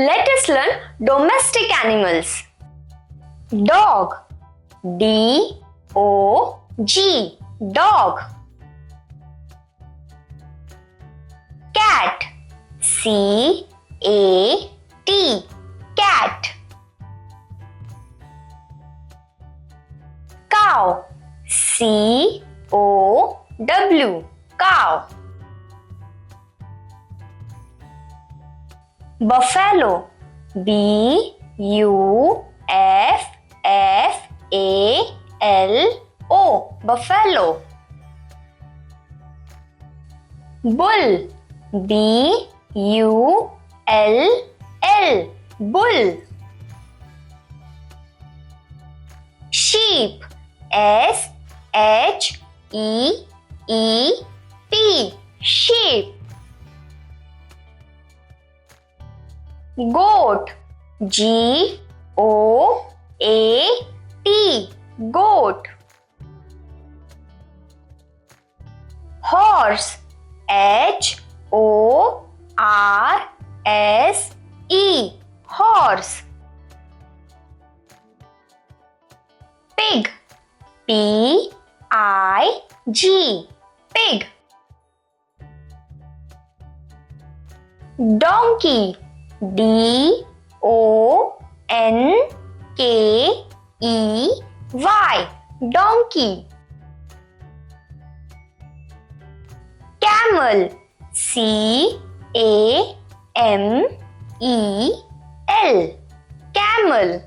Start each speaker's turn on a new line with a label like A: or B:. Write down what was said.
A: Let us learn domestic animals. Dog. D-O-G. Dog. Cat. C-A-T. Cat. Cow. C-O-W. Cow. Buffalo. B-U-F-F-A-L-O. Buffalo. Bull. B-U-L-L. Bull. Sheep. S-H-E-E-P. Sheep. Goat. G-O-A-T. Goat. Horse. H-O-R-S-E. Horse. Pig. P-I-G. Pig. Donkey. D-O-N-K-E-Y. Donkey. Camel. C-A-M-E-L. Camel.